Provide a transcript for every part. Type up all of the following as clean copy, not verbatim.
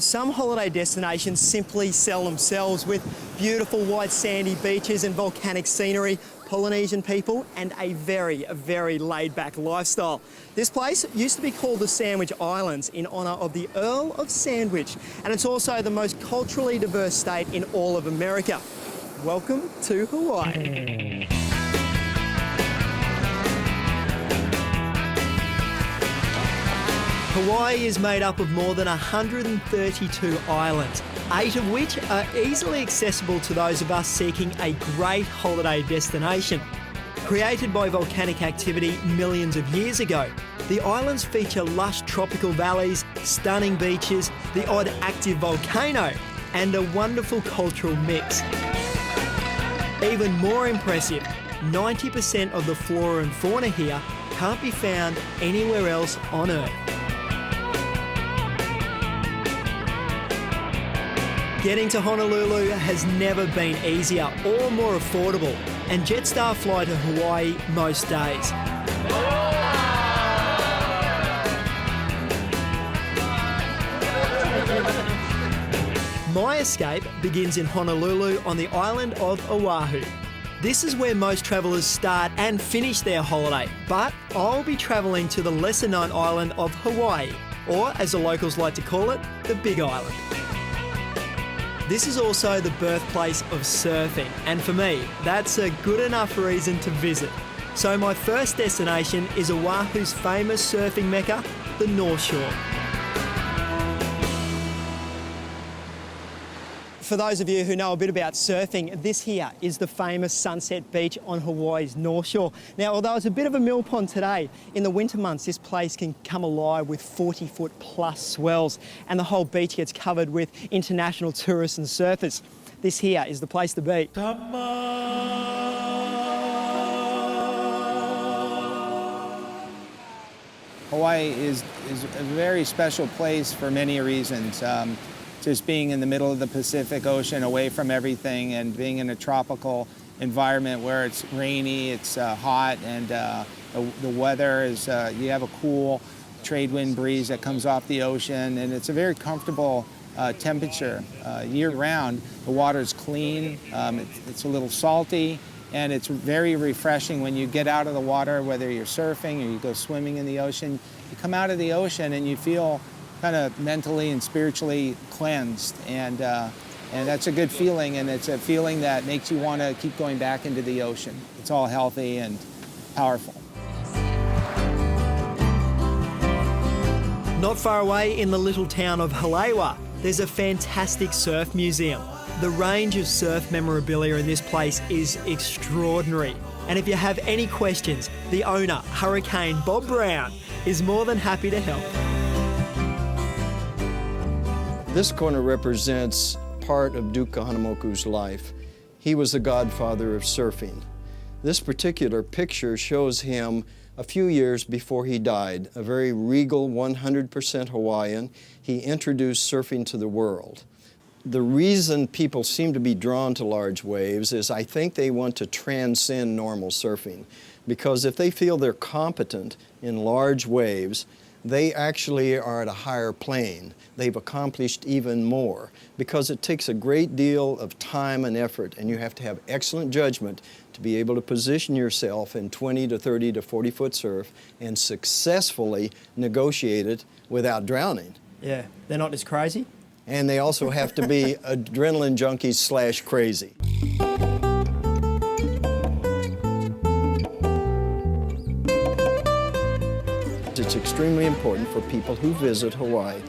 Some holiday destinations simply sell themselves with beautiful white sandy beaches and volcanic scenery, Polynesian people and a very laid-back lifestyle. This place used to be called the Sandwich Islands in honour of the Earl of Sandwich, and it's also the most culturally diverse state in all of America. Welcome to Hawaii. Hawaii is made up of more than 132 islands, 8 of which are easily accessible to those of us seeking a great holiday destination. Created by volcanic activity millions of years ago, the islands feature lush tropical valleys, stunning beaches, the odd active volcano, and a wonderful cultural mix. Even more impressive, 90% of the flora and fauna here can't be found anywhere else on Earth. Getting to Honolulu has never been easier or more affordable, and Jetstar fly to Hawaii most days. My escape begins in Honolulu on the island of Oahu. This is where most travellers start and finish their holiday, but I'll be travelling to the lesser-known island of Hawaii, or as the locals like to call it, the Big Island. This is also the birthplace of surfing, and for me, that's a good enough reason to visit. So my first destination is Oahu's famous surfing mecca, the North Shore. For those of you who know a bit about surfing, this here is the famous Sunset Beach on Hawaii's North Shore. Now, although it's a bit of a mill pond today, in the winter months this place can come alive with 40-foot plus swells, and the whole beach gets covered with international tourists and surfers. This here is the place to be. Hawaii is a very special place for many reasons. Just being in the middle of the Pacific Ocean, away from everything, and being in a tropical environment where it's rainy, it's hot, and the weather is, you have a cool trade wind breeze that comes off the ocean, and it's a very comfortable temperature year-round. The water is clean, it's a little salty, and it's very refreshing when you get out of the water, whether you're surfing or you go swimming in the ocean. You come out of the ocean and you feel kind of mentally and spiritually cleansed, and that's a good feeling, and it's a feeling that makes you want to keep going back into the ocean. It's all healthy and powerful. Not far away in the little town of Halewa, there's a fantastic surf museum. The range of surf memorabilia in this place is extraordinary. And if you have any questions, the owner, Hurricane Bob Brown, is more than happy to help. This corner represents part of Duke Kahanamoku's life. He was the godfather of surfing. This particular picture shows him a few years before he died, a very regal 100% Hawaiian. He introduced surfing to the world. The reason people seem to be drawn to large waves is I think they want to transcend normal surfing, because if they feel they're competent in large waves, they actually are at a higher plane. They've accomplished even more, because it takes a great deal of time and effort, and you have to have excellent judgment to be able to position yourself in 20 to 30 to 40-foot surf and successfully negotiate it without drowning. Yeah, they're not as crazy. And they also have to be adrenaline junkies / crazy. It's extremely important for people who visit Hawaii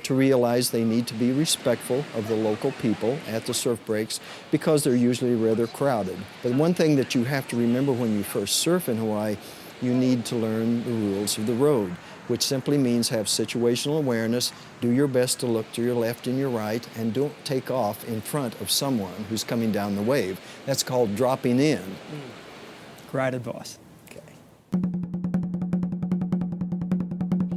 to realize they need to be respectful of the local people at the surf breaks, because they're usually rather crowded. But one thing that you have to remember when you first surf in Hawaii, you need to learn the rules of the road, which simply means have situational awareness, do your best to look to your left and your right, and don't take off in front of someone who's coming down the wave. That's called dropping in. Great advice.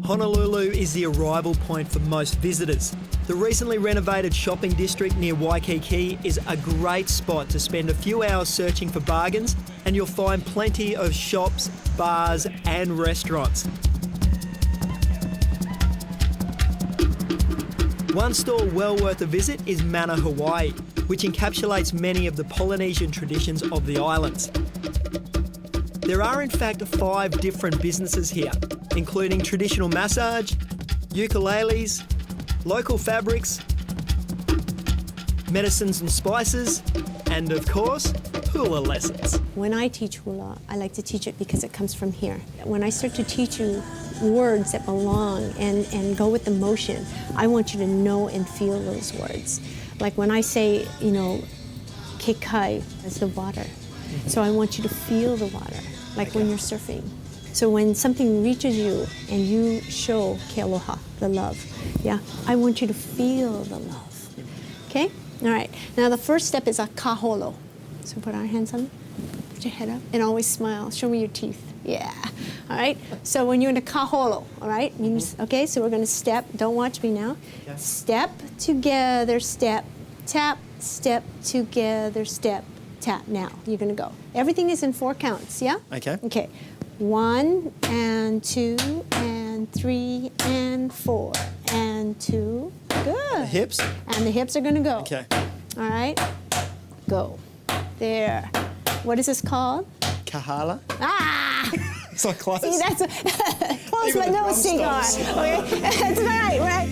Honolulu is the arrival point for most visitors. The recently renovated shopping district near Waikiki is a great spot to spend a few hours searching for bargains, and you'll find plenty of shops, bars and restaurants. One store well worth a visit is Mana Hawaii, which encapsulates many of the Polynesian traditions of the islands. There are in fact 5 different businesses here, including traditional massage, ukuleles, local fabrics, medicines and spices, and of course, hula lessons. When I teach hula, I like to teach it because it comes from here. When I start to teach you words that belong and go with the motion, I want you to know and feel those words. Like when I say, you know, ke kai is the water. So I want you to feel the water, like when you're surfing. So when something reaches you and you show ke aloha, the love, yeah, I want you to feel the love, okay? All right, now the first step is a kaholo. So put our hands on, put your head up, and always smile. Show me your teeth, yeah. All right, so when you're in a kaholo, all right, means, okay, so we're gonna step, don't watch me now. Okay. Step, together, step, tap, step, together, step, tap. Now, you're gonna go. Everything is in 4 counts, yeah? Okay. Okay, 1 and 2 and 3 and 4 and 2, good. The hips? And the hips are gonna go. Okay. All right, go. There. What is this called? Kahala? Ah! So close. See, that's close, Even but the no drum cigar. stops. Okay, that's right.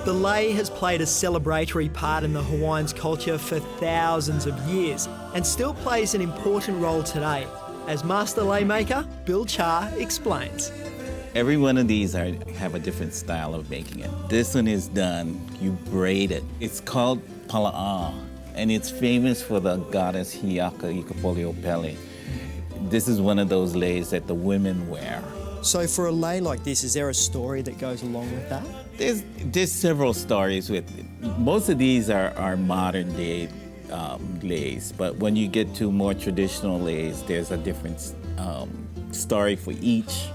The lei has played a celebratory part in the Hawaiians' culture for thousands of years and still plays an important role today, as master lei maker Bill Cha explains. Every one of these have a different style of making it. This one is done, you braid it. It's called pala'a, and it's famous for the goddess Hiaka Ikapoliopele. This is one of those leis that the women wear. So for a lei like this, is there a story that goes along with that? There's several stories with it. Most of these are modern day leis, but when you get to more traditional leis, there's a different story for each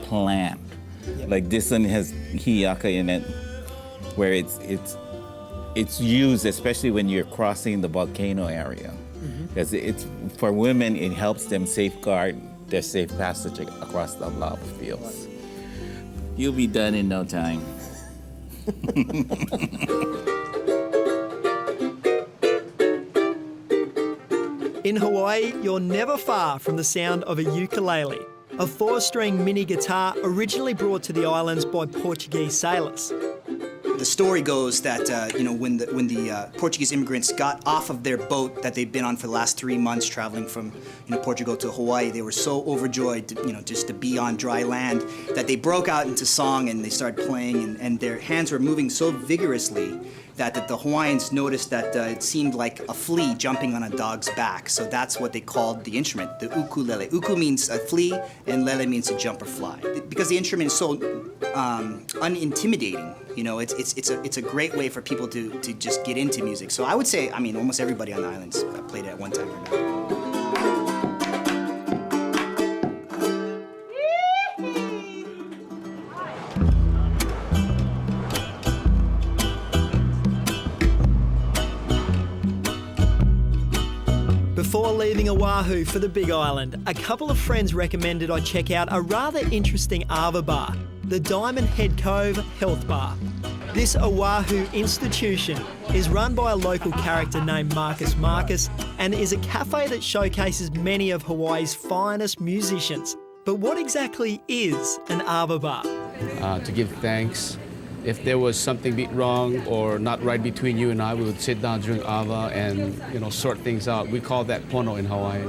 plant. Yep. Like this one has hiaka in it, where it's used especially when you're crossing the volcano area. Because it's for women, it helps them safeguard their safe passage across the lava fields. You'll be done in no time. In Hawaii, you're never far from the sound of a ukulele, a 4-string mini guitar originally brought to the islands by Portuguese sailors. The story goes that when the Portuguese immigrants got off of their boat that they'd been on for the last 3 months traveling from Portugal to Hawaii, they were so overjoyed just to be on dry land that they broke out into song and they started playing and their hands were moving so vigorously that the Hawaiians noticed that it seemed like a flea jumping on a dog's back. So that's what they called the instrument, the ukulele. Uku means a flea and lele means to jump or fly. Because the instrument is so unintimidating, it's a great way for people to just get into music. So I would say, almost everybody on the islands played it at one time or another. Before leaving Oahu for the Big Island, a couple of friends recommended I check out a rather interesting ava bar, the Diamond Head Cove Health Bar. This Oahu institution is run by a local character named Marcus and is a cafe that showcases many of Hawaii's finest musicians. But what exactly is an ava bar? To give thanks. If there was something wrong or not right between you and I, we would sit down during ava and sort things out. We call that pono in Hawaii,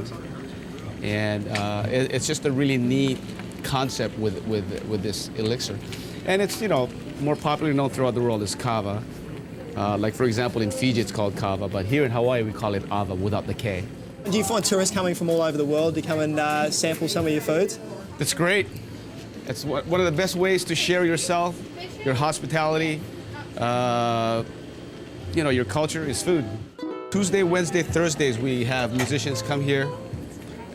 and it's just a really neat concept with this elixir, and it's more popularly known throughout the world as kava. Like for example, in Fiji it's called kava, but here in Hawaii we call it ava without the K. Do you find tourists coming from all over the world to come and sample some of your foods? It's great. It's one of the best ways to share yourself, your hospitality, your culture is food. Tuesday, Wednesday, Thursdays, we have musicians come here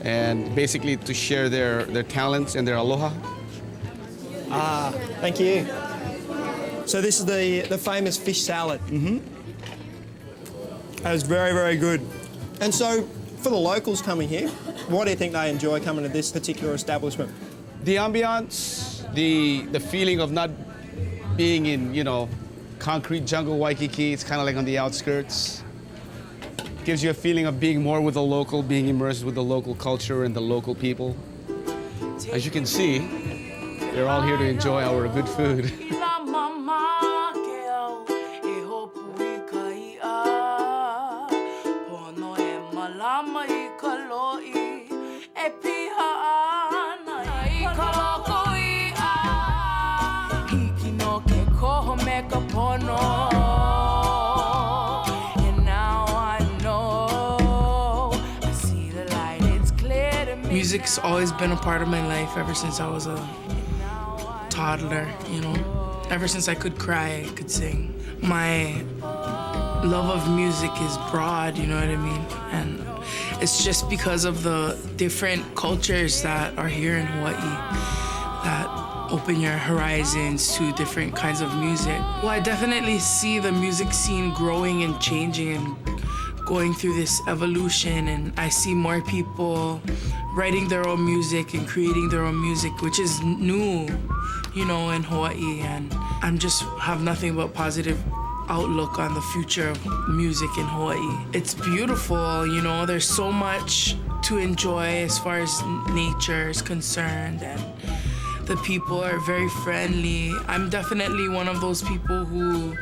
and basically to share their talents and their aloha. Thank you. So this is the famous fish salad. That is very, very good. And so for the locals coming here, why do you think they enjoy coming to this particular establishment? The ambiance, the feeling of not being in, concrete jungle Waikiki. It's kind of like on the outskirts. Gives you a feeling of being more with the local, being immersed with the local culture and the local people. As you can see, they're all here to enjoy our good food. Music's always been a part of my life ever since I was a toddler, you know. Ever since I could cry, I could sing. My love of music is broad, you know what I mean? And it's just because of the different cultures that are here in Hawaii that open your horizons to different kinds of music. Well, I definitely see the music scene growing and changing and going through this evolution, and I see more people writing their own music and creating their own music, which is new, you know, in Hawaii. And I'm just have nothing but positive outlook on the future of music in Hawaii. It's beautiful, you know, there's so much to enjoy as far as nature is concerned, and the people are very friendly. I'm definitely one of those people who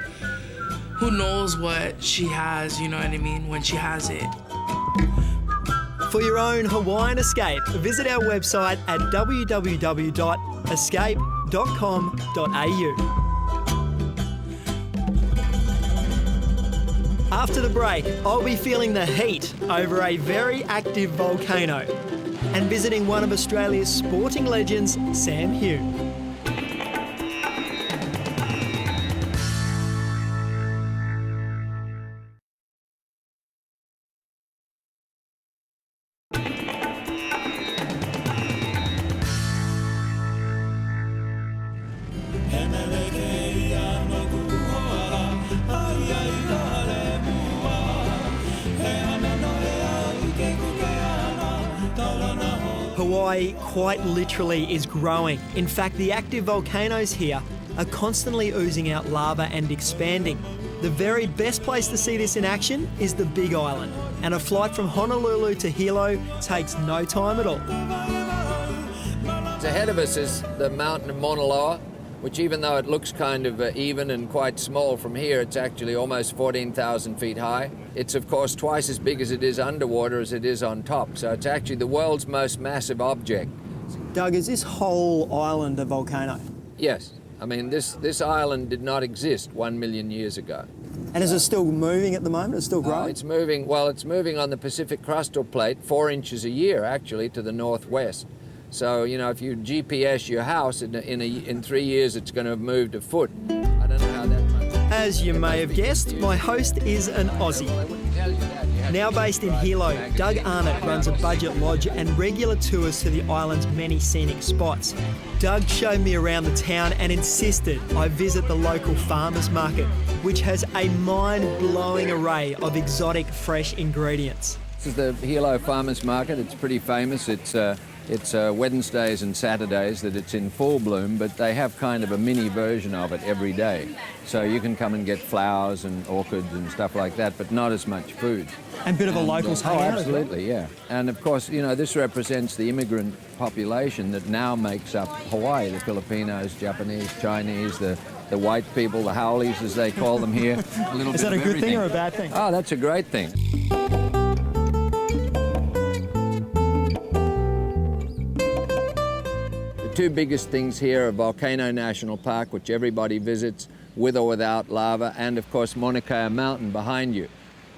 knows what she has, you know what I mean, when she has it. For your own Hawaiian escape, visit our website at www.escape.com.au. After the break, I'll be feeling the heat over a very active volcano and visiting one of Australia's sporting legends, Sam Hugh. Hawaii quite literally is growing. In fact, the active volcanoes here are constantly oozing out lava and expanding. The very best place to see this in action is the Big Island, and a flight from Honolulu to Hilo takes no time at all. Ahead of us is the mountain of Mauna Loa, which even though it looks kind of even and quite small from here, it's actually almost 14,000 feet high. It's of course twice as big as it is underwater as it is on top, so it's actually the world's most massive object. Doug, is this whole island a volcano? Yes, I mean this island did not exist 1 million years ago. And is it still moving at the moment? It's still growing? It's moving, well, it's moving on the Pacific crustal plate 4 inches a year actually to the northwest. So, you know, if you GPS your house, in 3 years it's going to have moved a foot. I don't know how that much. As you may have guessed, my host is an Aussie. Now based in Hilo, Doug Arnott runs a budget lodge and regular tours to the island's many scenic spots. Doug showed me around the town and insisted I visit the local farmers market, which has a mind-blowing array of exotic fresh ingredients. This is the Hilo Farmers Market. It's pretty famous. It's Wednesdays and Saturdays that it's in full bloom, but they have kind of a mini version of it every day. So you can come and get flowers and orchids and stuff like that, but not as much food. And a bit of a locals hangout. Oh, absolutely, yeah. And of course, you know, this represents the immigrant population that now makes up Hawaii, the Filipinos, Japanese, Chinese, the white people, the haoles as they call them here. Is that a good thing or a bad thing? Oh, that's a great thing. Two biggest things here are Volcano National Park, which everybody visits with or without lava, and of course Mauna Kea Mountain behind you.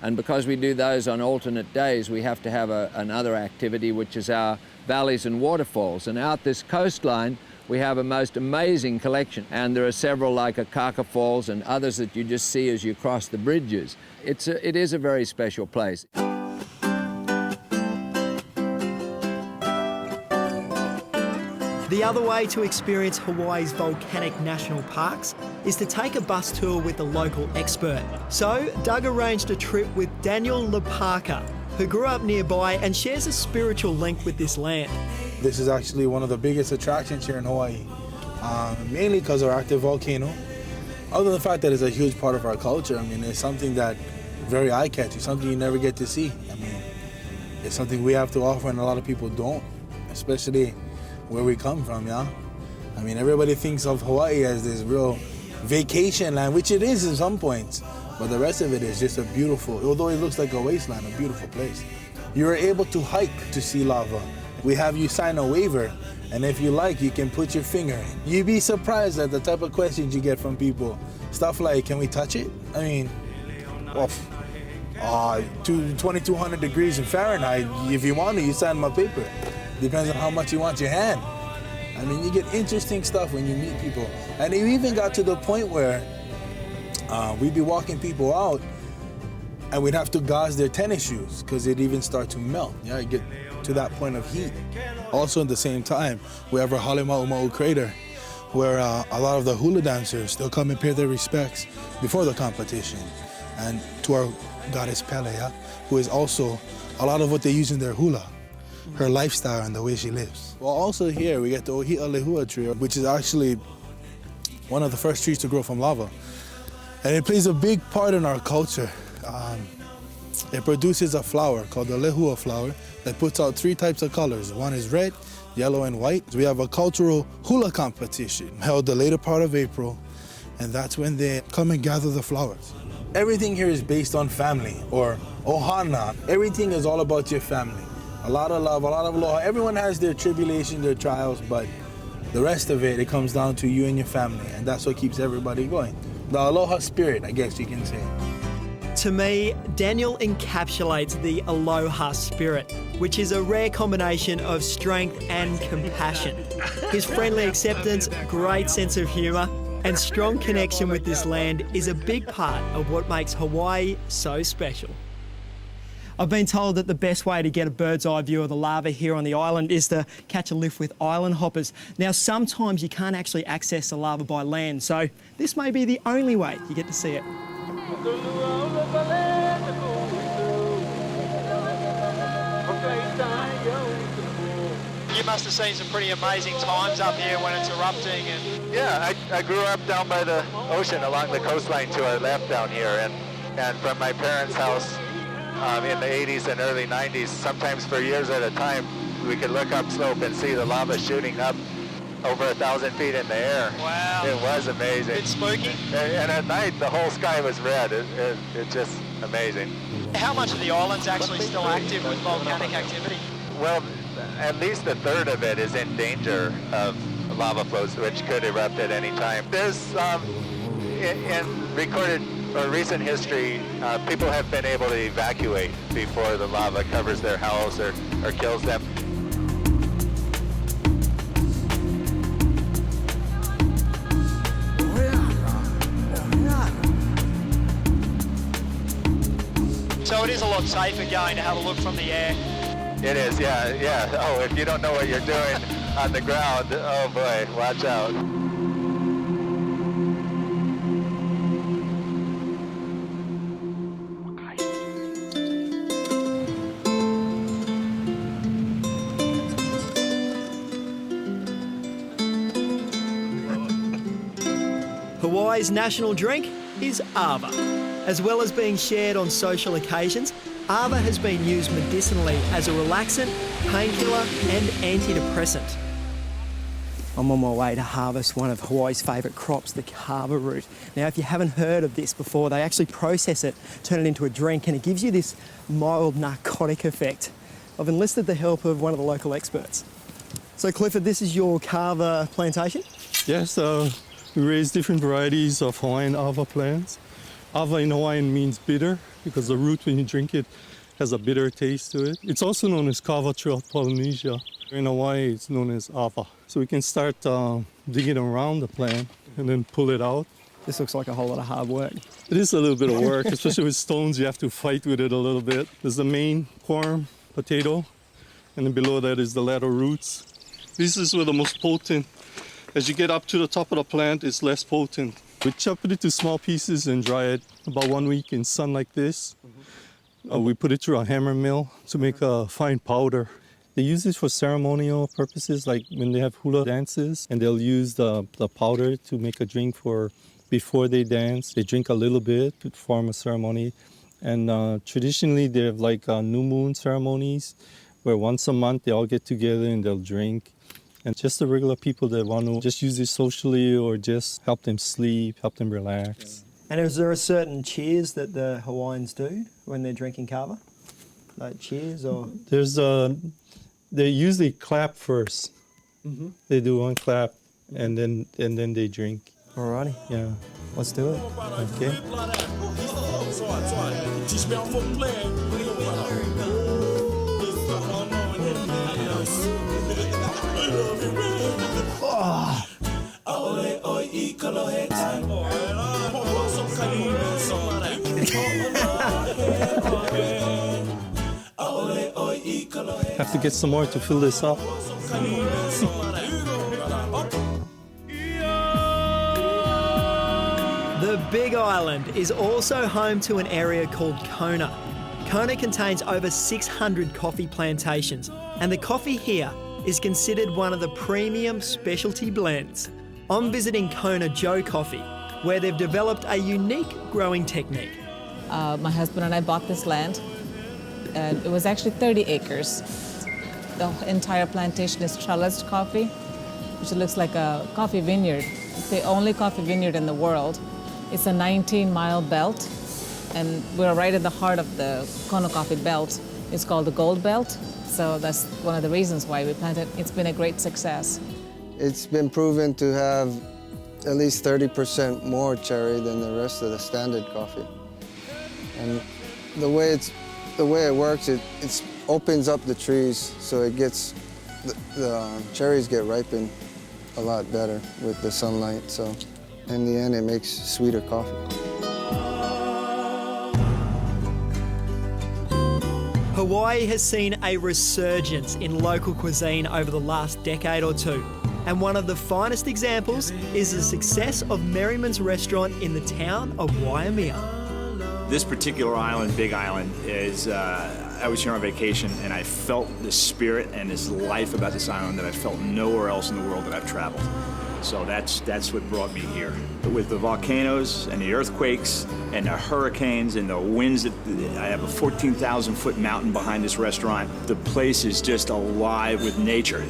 And because we do those on alternate days, we have to have another activity, which is our valleys and waterfalls. And out this coastline, we have a most amazing collection. And there are several like Akaka Falls and others that you just see as you cross the bridges. It is a very special place. The other way to experience Hawaii's volcanic national parks is to take a bus tour with a local expert. So Doug arranged a trip with Daniel Lapaka, who grew up nearby and shares a spiritual link with this land. This is actually one of the biggest attractions here in Hawaii, mainly because of our active volcano. Other than the fact that it's a huge part of our culture, I mean, it's something that very eye-catching, something you never get to see. I mean, it's something we have to offer and a lot of people don't, especially where we come from, yeah? I mean, everybody thinks of Hawaii as this real vacation land, which it is in some points, but the rest of it is just a beautiful, although it looks like a wasteland, a beautiful place. You are able to hike to see lava. We have you sign a waiver, and if you like, you can put your finger in. You'd be surprised at the type of questions you get from people. Stuff like, can we touch it? I mean, well, 2,200 degrees in Fahrenheit, if you want to, you sign my paper. Depends on how much you want your hand. I mean, you get interesting stuff when you meet people. And it even got to the point where we'd be walking people out and we'd have to gauze their tennis shoes because it'd even start to melt. Yeah, you get to that point of heat. Also at the same time, we have our Halema'uma'u crater where a lot of the hula dancers, they'll come and pay their respects before the competition. And to our goddess Pele, yeah, who is also a lot of what they use in their hula, her lifestyle and the way she lives. Well, also here we get the Ohia Lehua tree, which is actually one of the first trees to grow from lava. And it plays a big part in our culture. It produces a flower called the lehua flower that puts out 3 types of colors. One is red, yellow, and white. We have a cultural hula competition held the later part of April, and that's when they come and gather the flowers. Everything here is based on family, or ohana. Everything is all about your family. A lot of love, a lot of aloha. Everyone has their tribulations, their trials, but the rest of it, it comes down to you and your family, and that's what keeps everybody going. The aloha spirit, I guess you can say. To me, Daniel encapsulates the aloha spirit, which is a rare combination of strength and compassion. His friendly acceptance, great sense of humour, and strong connection with this land is a big part of what makes Hawaii so special. I've been told that the best way to get a bird's eye view of the lava here on the island is to catch a lift with island hoppers. Now, sometimes you can't actually access the lava by land, so this may be the only way you get to see it. You must have seen some pretty amazing times up here when it's erupting. And yeah, I grew up down by the ocean along the coastline to our left down here, and from my parents' house in the 80s and early 90s, sometimes for years at a time, we could look upslope and see the lava shooting up over 1,000 feet in the air. Wow. It was amazing. It's spooky. And at night, the whole sky was red. It's just amazing. How much of the island's actually still active with volcanic activity? Well, at least a third of it is in danger of lava flows, which could erupt at any time. There's, in recorded or recent history, people have been able to evacuate before the lava covers their house or kills them. So it is a lot safer going to have a look from the air. It is, yeah. Oh, if you don't know what you're doing on the ground, oh boy, watch out. Hawaii's national drink is ava. As well as being shared on social occasions, ava has been used medicinally as a relaxant, painkiller and antidepressant. I'm on my way to harvest one of Hawaii's favourite crops, the kava root. Now, if you haven't heard of this before, they actually process it, turn it into a drink, and it gives you this mild narcotic effect. I've enlisted the help of one of the local experts. So, Clifford, this is your kava plantation? Yes, we raise different varieties of Hawaiian ava plants. Ava in Hawaiian means bitter because the root, when you drink it, has a bitter taste to it. It's also known as kava throughout Polynesia. In Hawaii, it's known as ava. So we can start digging around the plant and then pull it out. This looks like a whole lot of hard work. It is a little bit of work, especially with stones. You have to fight with it a little bit. There's the main corm, potato, and then below that is the lateral roots. This is where the most potent. As you get up to the top of the plant, it's less potent. We chop it into small pieces and dry it about 1 week in sun like this. We put it through a hammer mill to make a fine powder. They use this for ceremonial purposes, like when they have hula dances, and they'll use the powder to make a drink for before they dance. They drink a little bit to perform a ceremony. And traditionally, they have like new moon ceremonies where once a month they all get together and they'll drink. And just the regular people that want to just use it socially or just help them sleep, help them relax. And is there a certain cheers that the Hawaiians do when they're drinking kava? Like cheers or? They usually clap first. Mm-hmm. They do one clap and then they drink. Alrighty. Yeah. Let's do it. Okay. Have to get some more to fill this up. The Big Island is also home to an area called Kona. Kona contains over 600 coffee plantations, and the coffee here is considered one of the premium specialty blends. I'm visiting Kona Joe Coffee, where they've developed a unique growing technique. My husband and I bought this land, and it was actually 30 acres. The entire plantation is trellised coffee, which looks like a coffee vineyard. It's the only coffee vineyard in the world. It's a 19-mile belt, and we're right in the heart of the Kona coffee belt. It's called the Gold Belt, so that's one of the reasons why we planted. It's been a great success. It's been proven to have at least 30% more cherry than the rest of the standard coffee. And the way it works, it opens up the trees, so it gets the cherries get ripened a lot better with the sunlight. So in the end, it makes sweeter coffee. Hawaii has seen a resurgence in local cuisine over the last decade or two. And one of the finest examples is the success of Merriman's restaurant in the town of Waimea. This particular island, Big Island, is, I was here on vacation and I felt this spirit and this life about this island that I felt nowhere else in the world that I've traveled. So that's what brought me here. With the volcanoes and the earthquakes and the hurricanes and the winds, I have a 14,000-foot mountain behind this restaurant. The place is just alive with nature.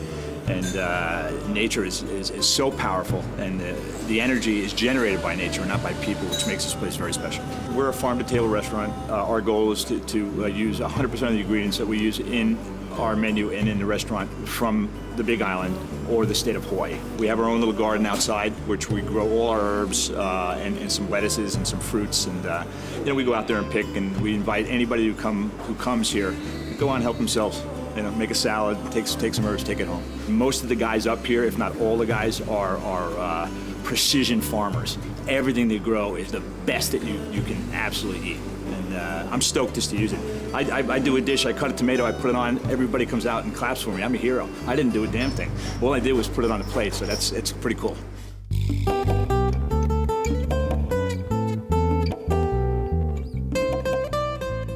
And nature is so powerful, and the energy is generated by nature and not by people, which makes this place very special. We're a farm-to-table restaurant. Our goal is to use 100% of the ingredients that we use in our menu and in the restaurant from the Big Island or the state of Hawaii. We have our own little garden outside, which we grow all our herbs and some lettuces and some fruits, and we go out there and pick, and we invite anybody who comes here to go on and help themselves. Make a salad, take some herbs, take it home. Most of the guys up here, if not all the guys, are precision farmers. Everything they grow is the best that you can absolutely eat. And I'm stoked just to use it. I do a dish, I cut a tomato, I put it on, everybody comes out and claps for me. I'm a hero. I didn't do a damn thing. All I did was put it on a plate, so it's pretty cool.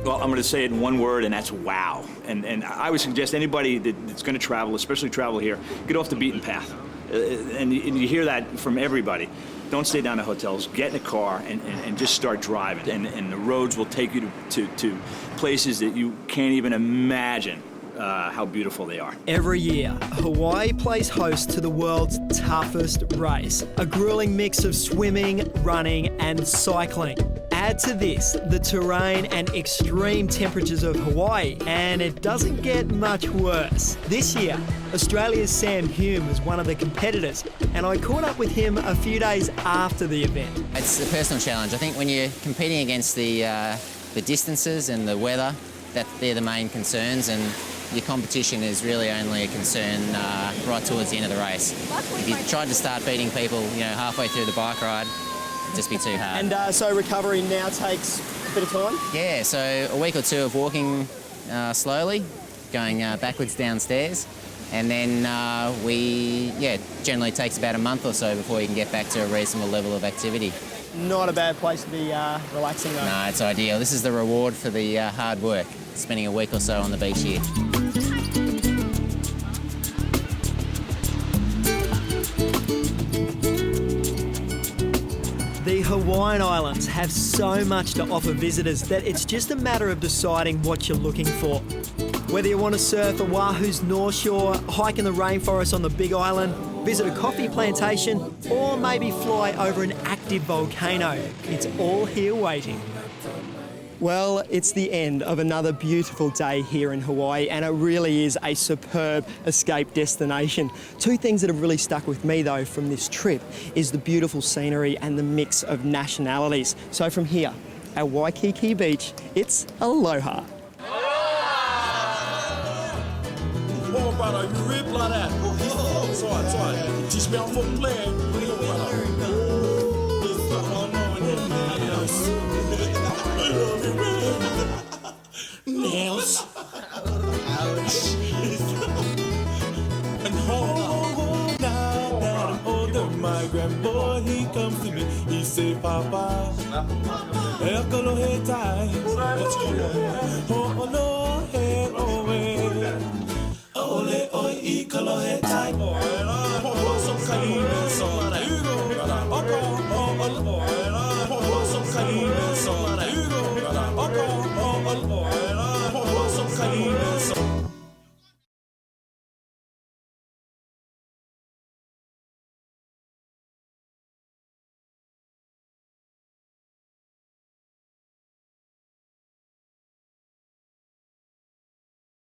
Well, I'm going to say it in one word, and that's wow. And I would suggest anybody that's going to travel, especially travel here, get off the beaten path. And you hear that from everybody. Don't stay down at hotels. Get in a car and just start driving. And the roads will take you to places that you can't even imagine how beautiful they are. Every year, Hawaii plays host to the world's toughest race, a grueling mix of swimming, running and cycling. Add to this the terrain and extreme temperatures of Hawaii, and it doesn't get much worse. This year, Australia's Sam Hume was one of the competitors, and I caught up with him a few days after the event. It's a personal challenge. I think when you're competing against the distances and the weather, they're the main concerns, and your competition is really only a concern right towards the end of the race. If you tried to start beating people, halfway through the bike ride, it'd just be too hard. And so recovery now takes a bit of time? Yeah, so a week or two of walking slowly, going backwards downstairs, and then generally takes about a month or so before you can get back to a reasonable level of activity. Not a bad place to be relaxing though. No, it's ideal. This is the reward for the hard work, spending a week or so on the beach here. The Hawaiian Islands have so much to offer visitors that it's just a matter of deciding what you're looking for. Whether you want to surf Oahu's North Shore, hike in the rainforest on the Big Island, visit a coffee plantation, or maybe fly over an active volcano, it's all here waiting. Well, it's the end of another beautiful day here in Hawaii, and it really is a superb escape destination. Two things that have really stuck with me though from this trip is the beautiful scenery and the mix of nationalities. So from here, at Waikiki Beach, it's aloha. Oh, brother, you rip like that. Oh, sorry. Teach me how to play. Nails. And hold now that I'm older, my grandboy, he comes to me. He say, Papa, Ekolohe times. What's going on? Oh, no, hey, oh, hey. Ole, oi, Ekolohe time.